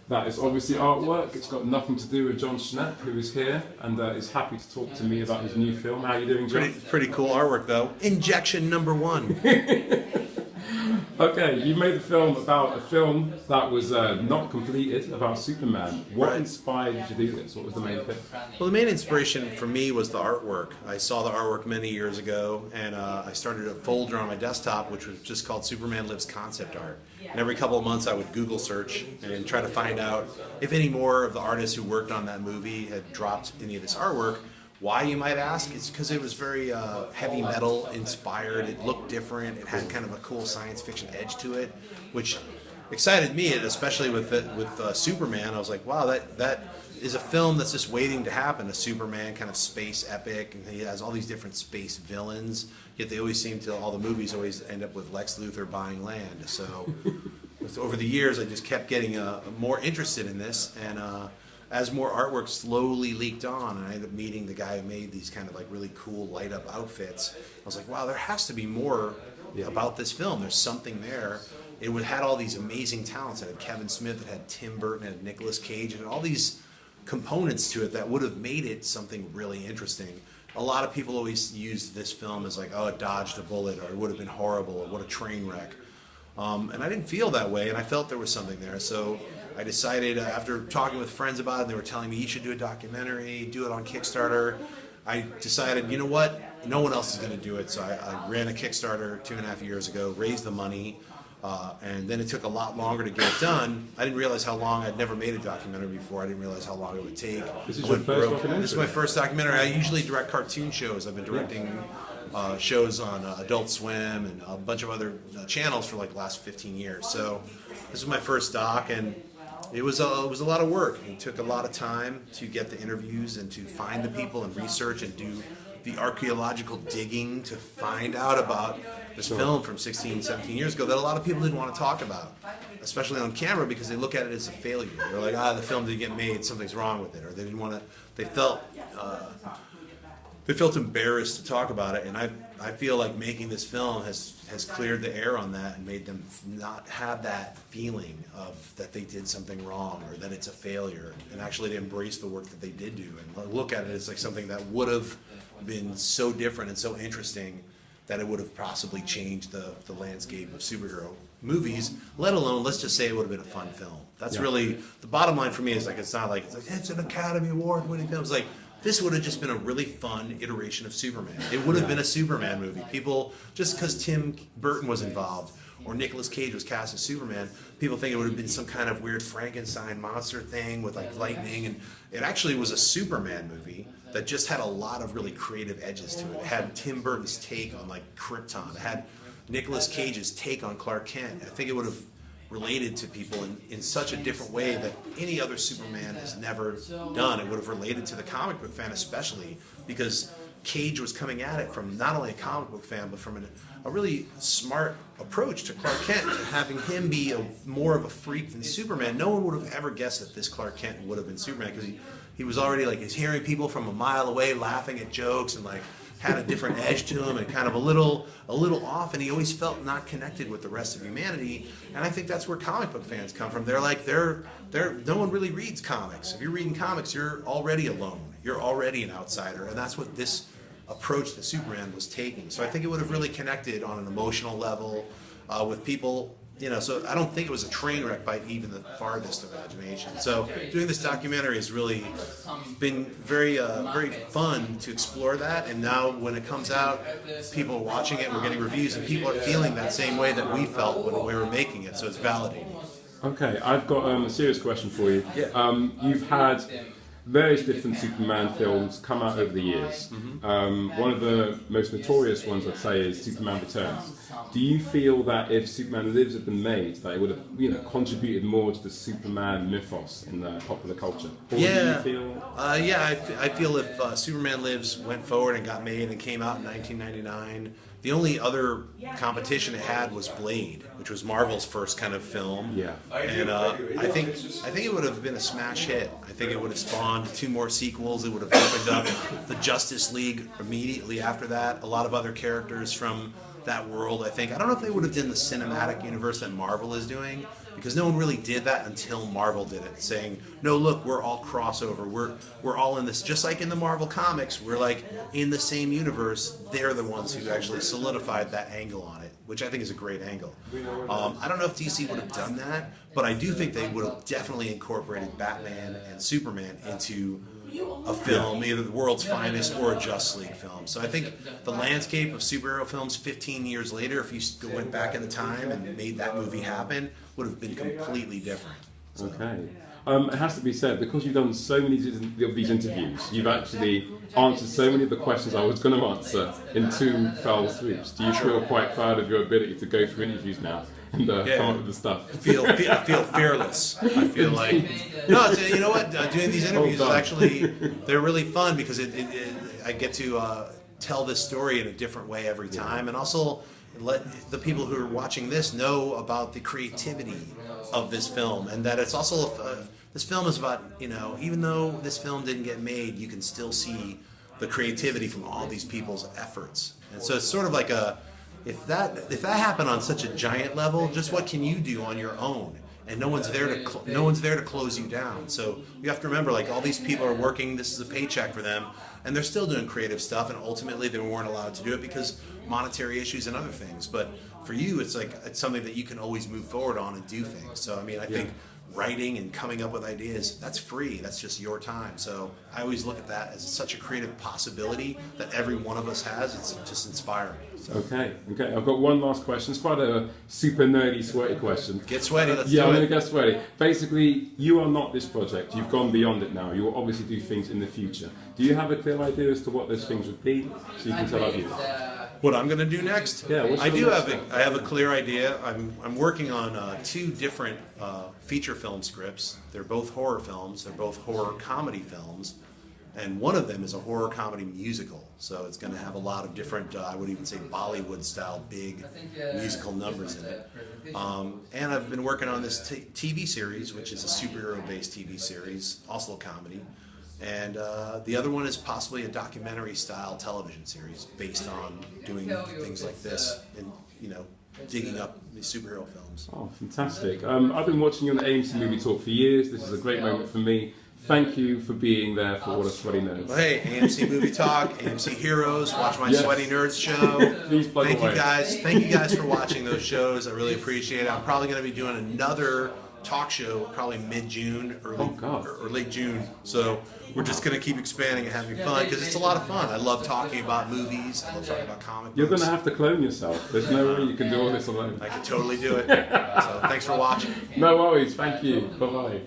That is obviously artwork. It's got nothing to do with Jon Schnepp, who is here and is happy to talk to me about his new film. How are you doing, Jon? Pretty cool artwork, though. Injection number 1. Okay, you made a film about a film that was not completed, about Superman. What inspired you to do this? What was the main thing? Well, the main inspiration for me was the artwork. I saw the artwork many years ago, and I started a folder on my desktop which was just called Superman Lives Concept Art. And every couple of months I would Google search and try to find out if any more of the artists who worked on that movie had dropped any of this artwork. Why, you might ask? It's because it was very heavy metal inspired. It looked different. It had kind of a cool science fiction edge to it, which excited me, especially with Superman. I was like, wow, that is a film that's just waiting to happen. A Superman kind of space epic, and he has all these different space villains. Yet they always seem to, all the movies always end up with Lex Luthor buying land. So over the years, I just kept getting more interested in this, and as more artwork slowly leaked on, and I ended up meeting the guy who made these kind of like really cool light up outfits, I was like, wow, there has to be more about this film. There's something there. It had all these amazing talents. It had Kevin Smith, it had Tim Burton, it had Nicolas Cage, and all these components to it that would have made it something really interesting. A lot of people always use this film as like, oh, it dodged a bullet, or it would have been horrible, or what a train wreck. And I didn't feel that way, and I felt there was something there. So I decided, after talking with friends about it, and they were telling me, you should do a documentary, do it on Kickstarter. I decided, you know what, no one else is going to do it. So I ran a Kickstarter 2.5 years ago, raised the money, and then it took a lot longer to get it done. I didn't realize how long. I'd never made a documentary before. I didn't realize how long it would take. This is your first documentary? This is my first documentary. I usually direct cartoon shows. I've been directing shows on Adult Swim and a bunch of other channels for like the last 15 years. So this was my first doc, and it was a lot of work. It took a lot of time to get the interviews and to find the people and research and do the archaeological digging to find out about this film from 16, 17 years ago that a lot of people didn't want to talk about, especially on camera, because they look at it as a failure. They're like, the film didn't get made, something's wrong with it, or they didn't want to. They felt embarrassed to talk about it, and I feel like making this film has cleared the air on that and made them not have that feeling of that they did something wrong or that it's a failure, and actually to embrace the work that they did do and look at it as like something that would have been so different and so interesting that it would have possibly changed the landscape of superhero movies, let alone, let's just say, it would have been a fun film. That's really the bottom line for me. Is like, it's not like it's an Academy Award winning film. It's like, this would have just been a really fun iteration of Superman. It would have been a Superman movie. People, just because Tim Burton was involved or Nicolas Cage was cast as Superman, people think it would have been some kind of weird Frankenstein monster thing with like lightning, and it actually was a Superman movie that just had a lot of really creative edges to it. It had Tim Burton's take on like Krypton. It had Nicolas Cage's take on Clark Kent. I think it would have related to people in such a different way that any other Superman has never done. It would have related to the comic book fan especially, because Cage was coming at it from not only a comic book fan, but from a really smart approach to Clark Kent, to having him be more of a freak than Superman. No one would have ever guessed that this Clark Kent would have been Superman, because he was already like, he's hearing people from a mile away laughing at jokes and like had a different edge to him and kind of a little off, and he always felt not connected with the rest of humanity. And I think that's where comic book fans come from. They're like, no one really reads comics. If you're reading comics, you're already alone. You're already an outsider, and that's what this approach to Superman was taking. So I think it would have really connected on an emotional level with people. So I don't think it was a train wreck by even the farthest imagination. So doing this documentary has really been very fun to explore that. And now when it comes out, people are watching it, we're getting reviews, and people are feeling that same way that we felt when we were making it. So it's validating. Okay, I've got a serious question for you. Yeah. You've had various different Superman films come out over the years. One of the most notorious ones, I'd say, is Superman Returns. Do you feel that if Superman Lives had been made, that it would have contributed more to the Superman mythos in the popular culture? Or yeah. Do you feel? I feel if Superman Lives went forward and got made and came out in 1999, the only other competition it had was Blade, which was Marvel's first kind of film. Yeah. And I think it would have been a smash hit. I think it would have spawned 2 more sequels. It would have opened up the Justice League immediately after that. A lot of other characters from that world, I think. I don't know if they would have done the cinematic universe that Marvel is doing, because no one really did that until Marvel did it, saying, no, look, we're all crossover, we're all in this, just like in the Marvel comics, we're like in the same universe. They're the ones who actually solidified that angle on it, which I think is a great angle. I don't know if DC would have done that, but I do think they would have definitely incorporated Batman and Superman into a film, either the world's finest or a Justice League film. So I think the landscape of superhero films 15 years later, if you went back in the time and made that movie happen, would have been completely different. So. Okay. It has to be said, because you've done so many of these interviews, you've actually answered so many of the questions I was going to answer in 2 foul swoops. Do you feel quite proud of your ability to go through interviews now and come up with the stuff? I feel fearless. I feel like, no, you know what, doing these interviews is actually, they're really fun because I get to tell this story in a different way every time, and also let the people who are watching this know about the creativity of this film, and that it's also this film is about, you know, even though this film didn't get made, you can still see the creativity from all these people's efforts. And so it's sort of like if that happened on such a giant level, just what can you do on your own? And no one's there to close you down. So you have to remember, like, all these people are working. This is a paycheck for them, and they're still doing creative stuff. And ultimately, they weren't allowed to do it because monetary issues and other things. But for you, it's like it's something that you can always move forward on and do things. So I mean, I think writing and coming up with ideas, that's free. That's just your time. So I always look at that as such a creative possibility that every one of us has. It's just inspiring. So. Okay. I've got one last question. It's quite a super nerdy, sweaty question. Get sweaty. Let's do it. I'm going to get sweaty. Basically, you are not this project. You've gone beyond it now. You will obviously do things in the future. Do you have a clear idea as to what those things would be, so you can tell our viewers? What I'm going to do next? Yeah, I have a clear idea. I'm working on 2 different feature film scripts. They're both horror films. They're both horror comedy films. And one of them is a horror comedy musical. So it's going to have a lot of different, I would even say Bollywood-style big musical numbers in it. And I've been working on this TV series, which is a superhero-based TV series, also a comedy. And the other one is possibly a documentary-style television series based on doing things like this and, you know, digging up these superhero films. Oh, fantastic. I've been watching you on the AMC Movie Talk for years. This is a great moment for me. Thank you for being there for What a Sweaty Nerds. Well, hey, AMC Movie Talk, AMC Heroes, watch my Sweaty Nerds show. Please plug away. Thank you guys for watching those shows. I really appreciate it. I'm probably going to be doing another talk show probably mid-June or late June. So we're just going to keep expanding and having fun because it's a lot of fun. I love talking about movies. I love talking about comic books. You're going to have to clone yourself. There's no way you can do all this alone. I can totally do it. So thanks for watching. No worries. Thank you. Bye-bye.